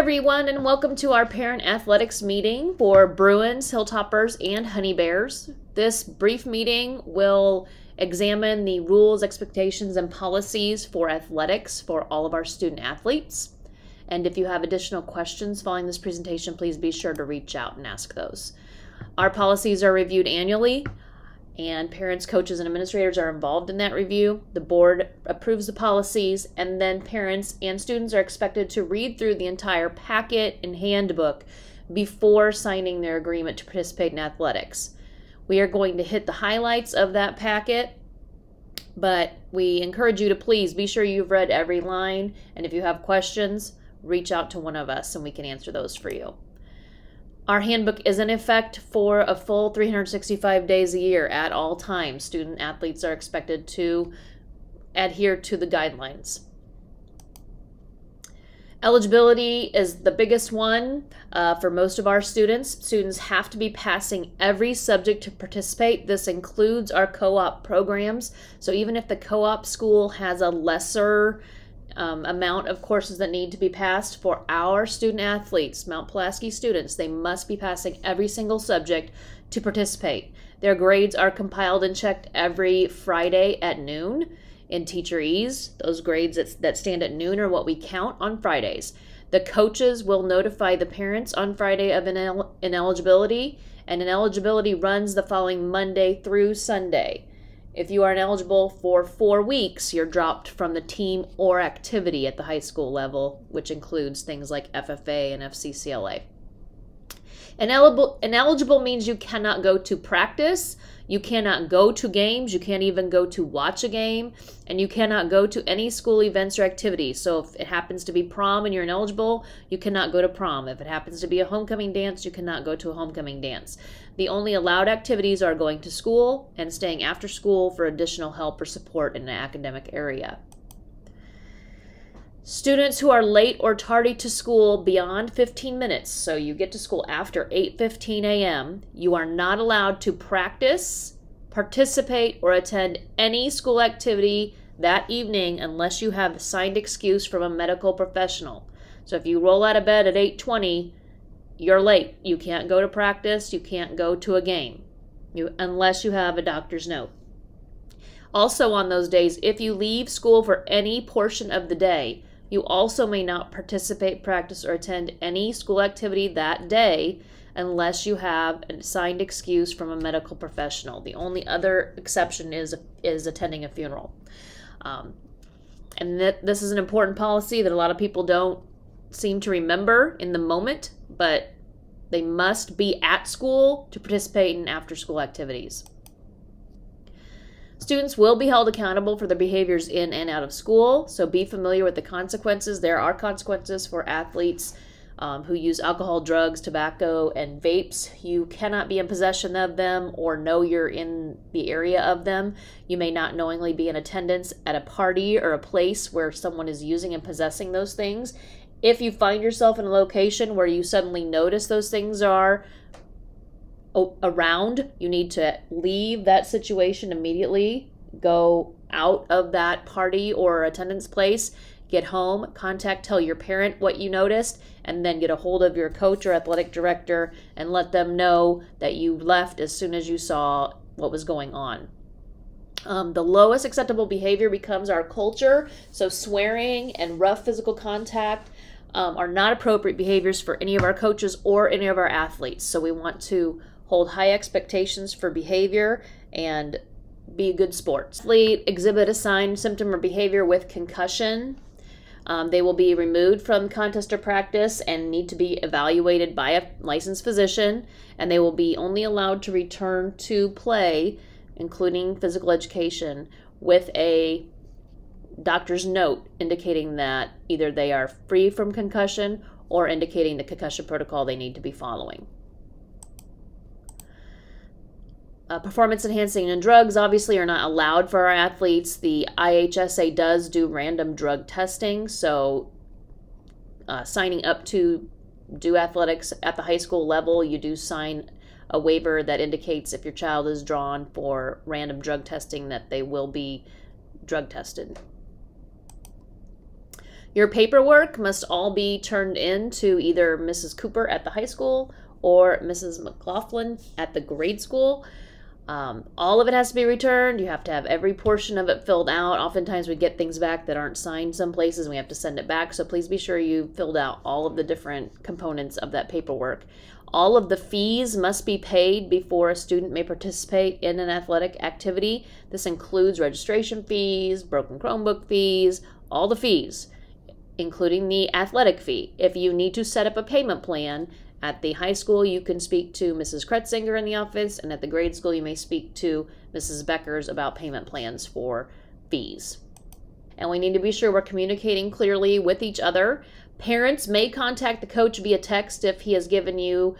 everyone, and welcome to our parent athletics meeting for Bruins, Hilltoppers, and Honey Bears. This brief meeting will examine the rules, expectations, and policies for athletics for all of our student athletes. And if you have additional questions following this presentation, please be sure to reach out and ask those. Our policies are reviewed annually, and parents, coaches, and administrators are involved in that review. The board approves the policies, and then parents and students are expected to read through the entire packet and handbook before signing their agreement to participate in athletics. We are going to hit the highlights of that packet, but we encourage you to please be sure you've read every line, and if you have questions, reach out to one of us and we can answer those for you. Our handbook is in effect for a full 365 days a year at all times. Student athletes are expected to adhere to the guidelines. Eligibility is the biggest one for most of our students. Students have to be passing every subject to participate. This includes our co-op programs. So even if the co-op school has a lesser amount of courses that need to be passed, for our student athletes, Mount Pulaski students, they must be passing every single subject to participate. Their grades are compiled and checked every Friday at noon in Teacher Ease. Those grades that stand at noon are what we count on Fridays. The coaches will notify the parents on Friday of ineligibility, and ineligibility runs the following Monday through Sunday. If you are ineligible for 4 weeks, you're dropped from the team or activity at the high school level, which includes things like FFA and FCCLA. Ineligible means you cannot go to practice, you cannot go to games, you can't even go to watch a game, and you cannot go to any school events or activities. So if it happens to be prom and you're ineligible, you cannot go to prom. If it happens to be a homecoming dance, you cannot go to a homecoming dance. The only allowed activities are going to school and staying after school for additional help or support in an academic area. Students who are late or tardy to school beyond 15 minutes, so you get to school after 8:15 a.m., you are not allowed to practice, participate, or attend any school activity that evening unless you have a signed excuse from a medical professional. So if you roll out of bed at 8:20, you're late. You can't go to practice, you can't go to a game, unless you have a doctor's note. Also on those days, if you leave school for any portion of the day, you also may not participate, practice, or attend any school activity that day unless you have a signed excuse from a medical professional. The only other exception is attending a funeral. And this is an important policy that a lot of people don't seem to remember in the moment, but they must be at school to participate in after-school activities. Students will be held accountable for their behaviors in and out of school, so be familiar with the consequences. There are consequences for athletes who use alcohol, drugs, tobacco, and vapes. You cannot be in possession of them or know you're in the area of them. You may not knowingly be in attendance at a party or a place where someone is using and possessing those things. If you find yourself in a location where you suddenly notice those things are around, you need to leave that situation immediately. Go out of that party or attendance place, get home, tell your parent what you noticed, and then get a hold of your coach or athletic director and let them know that you left as soon as you saw what was going on. The lowest acceptable behavior becomes our culture, so swearing and rough physical contact are not appropriate behaviors for any of our coaches or any of our athletes. So we want to hold high expectations for behavior and be a good sport. Athletes exhibit a sign, symptom, or behavior with concussion. They will be removed from contest or practice and need to be evaluated by a licensed physician, and they will be only allowed to return to play, including physical education, with a doctor's note indicating that either they are free from concussion or indicating the concussion protocol they need to be following. Performance enhancing and drugs obviously are not allowed for our athletes. The IHSA does do random drug testing, so signing up to do athletics at the high school level, you do sign a waiver that indicates if your child is drawn for random drug testing that they will be drug tested. Your paperwork must all be turned in to either Mrs. Cooper at the high school or Mrs. McLaughlin at the grade school. All of it has to be returned. You have to have every portion of it filled out. Oftentimes we get things back that aren't signed some places and we have to send it back. So please be sure you filled out all of the different components of that paperwork. All of the fees must be paid before a student may participate in an athletic activity. This includes registration fees, broken Chromebook fees, all the fees, including the athletic fee. If you need to set up a payment plan at the high school, you can speak to Mrs. Kretzinger in the office, and at the grade school, you may speak to Mrs. Beckers about payment plans for fees. And we need to be sure we're communicating clearly with each other. Parents may contact the coach via text if he has given you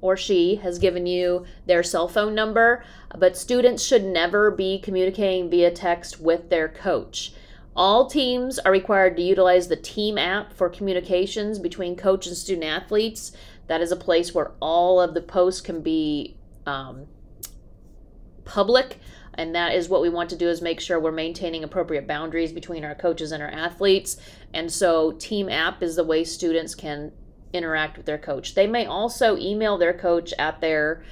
or she has given you their cell phone number, but students should never be communicating via text with their coach. All teams are required to utilize the team app for communications between coach and student athletes. That is a place where all of the posts can be public, and that is what we want to do, is make sure we're maintaining appropriate boundaries between our coaches and our athletes. And so team app is the way students can interact with their coach. They may also email their coach at their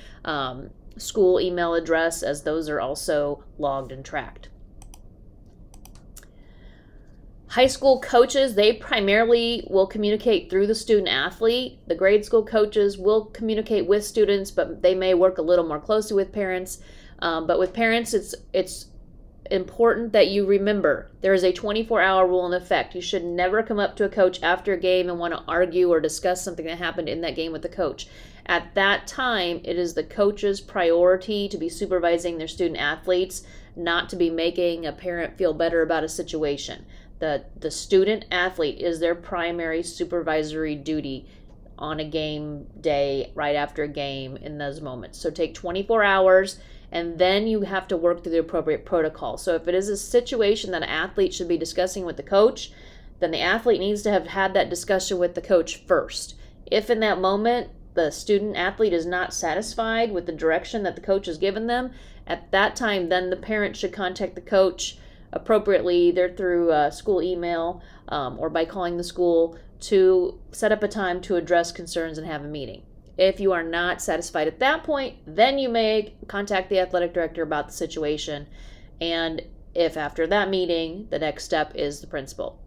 school email address, as those are also logged and tracked. High school coaches, they primarily will communicate through the student athlete. The grade school coaches will communicate with students, but they may work a little more closely with parents. But with parents, it's important that you remember there is a 24-hour rule in effect. You should never come up to a coach after a game and want to argue or discuss something that happened in that game with the coach. At that time, it is the coach's priority to be supervising their student athletes, not to be making a parent feel better about a situation. The student athlete is their primary supervisory duty on a game day, right after a game, in those moments. So take 24 hours, and then you have to work through the appropriate protocol. So if it is a situation that an athlete should be discussing with the coach, then the athlete needs to have had that discussion with the coach first. If in that moment the student athlete is not satisfied with the direction that the coach has given them, at that time, then the parent should contact the coach appropriately, either through school email or by calling the school to set up a time to address concerns and have a meeting. If you are not satisfied at that point, then you may contact the athletic director about the situation. And if after that meeting, the next step is the principal.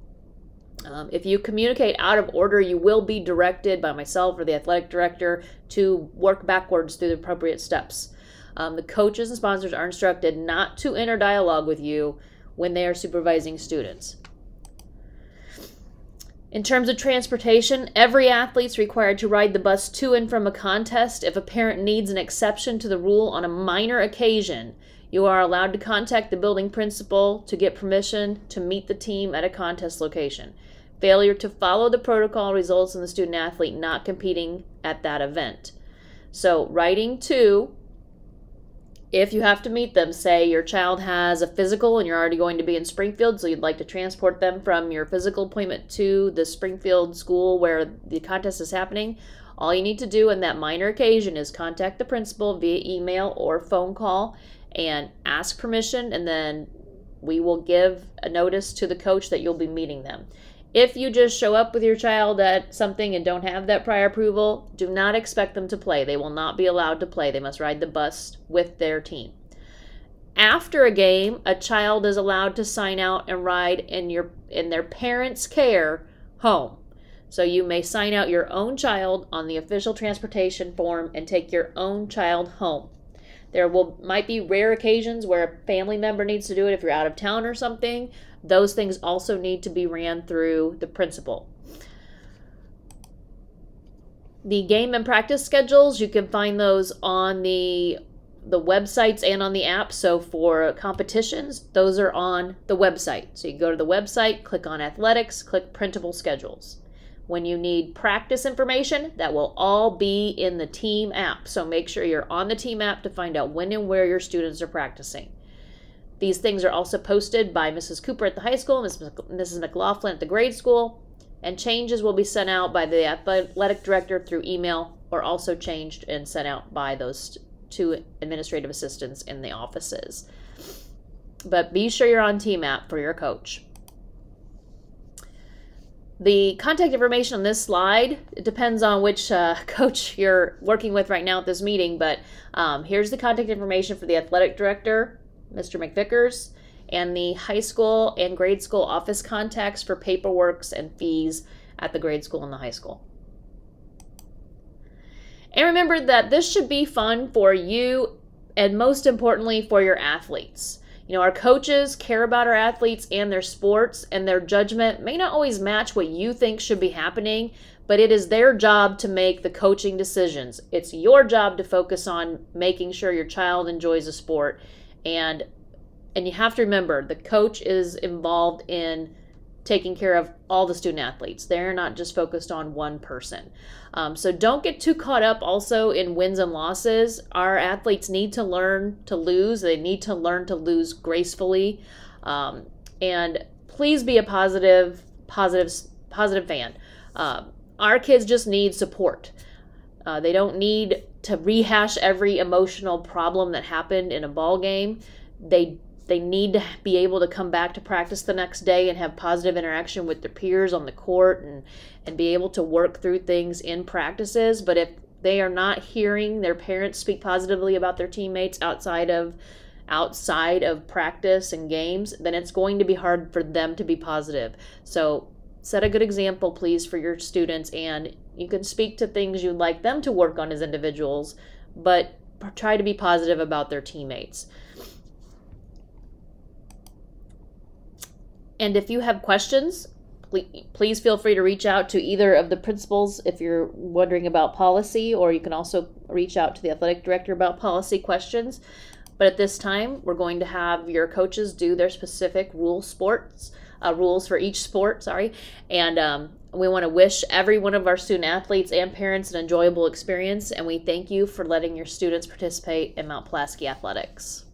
If you communicate out of order, you will be directed by myself or the athletic director to work backwards through the appropriate steps. The coaches and sponsors are instructed not to enter dialogue with you when they are supervising students. In terms of transportation, every athlete is required to ride the bus to and from a contest. If a parent needs an exception to the rule on a minor occasion, you are allowed to contact the building principal to get permission to meet the team at a contest location. Failure to follow the protocol results in the student athlete not competing at that event. So riding to, if you have to meet them, say your child has a physical and you're already going to be in Springfield, so you'd like to transport them from your physical appointment to the Springfield school where the contest is happening, all you need to do in that minor occasion is contact the principal via email or phone call and ask permission, and then we will give a notice to the coach that you'll be meeting them. If you just show up with your child at something and don't have that prior approval, do not expect them to play. They will not be allowed to play. They must ride the bus with their team. After a game, a child is allowed to sign out and ride in their parents' care home. So you may sign out your own child on the official transportation form and take your own child home. There might be rare occasions where a family member needs to do it if you're out of town or something. Those things also need to be ran through the principal. The game and practice schedules, you can find those on the websites and on the app. So for competitions, those are on the website. So you go to the website, click on athletics, click printable schedules. When you need practice information, that will all be in the team app. So make sure you're on the team app to find out when and where your students are practicing. These things are also posted by Mrs. Cooper at the high school, Mrs. McLaughlin at the grade school, and changes will be sent out by the athletic director through email, or also changed and sent out by those two administrative assistants in the offices. But be sure you're on team app for your coach. The contact information on this slide, it depends on which coach you're working with right now at this meeting, but here's the contact information for the athletic director, Mr. McVickers, and the high school and grade school office contacts for paperwork and fees at the grade school and the high school. And remember that this should be fun for you and most importantly for your athletes. You know, our coaches care about our athletes and their sports, and their judgment may not always match what you think should be happening, but it is their job to make the coaching decisions. It's your job to focus on making sure your child enjoys a sport. And you have to remember, the coach is involved in taking care of all the student athletes. They're not just focused on one person. So don't get too caught up also in wins and losses. Our athletes need to learn to lose. They need to learn to lose gracefully. And please be a positive fan. Our kids just need support. They don't need to rehash every emotional problem that happened in a ball game. They need to be able to come back to practice the next day and have positive interaction with their peers on the court and be able to work through things in practices. But if they are not hearing their parents speak positively about their teammates outside of practice and games, then it's going to be hard for them to be positive. So set a good example, please, for your students, and you can speak to things you'd like them to work on as individuals, but try to be positive about their teammates. And if you have questions, please feel free to reach out to either of the principals if you're wondering about policy, or you can also reach out to the athletic director about policy questions. But at this time, we're going to have your coaches do their specific rules for each sport, and we want to wish every one of our student athletes and parents an enjoyable experience, and we thank you for letting your students participate in Mount Pulaski Athletics.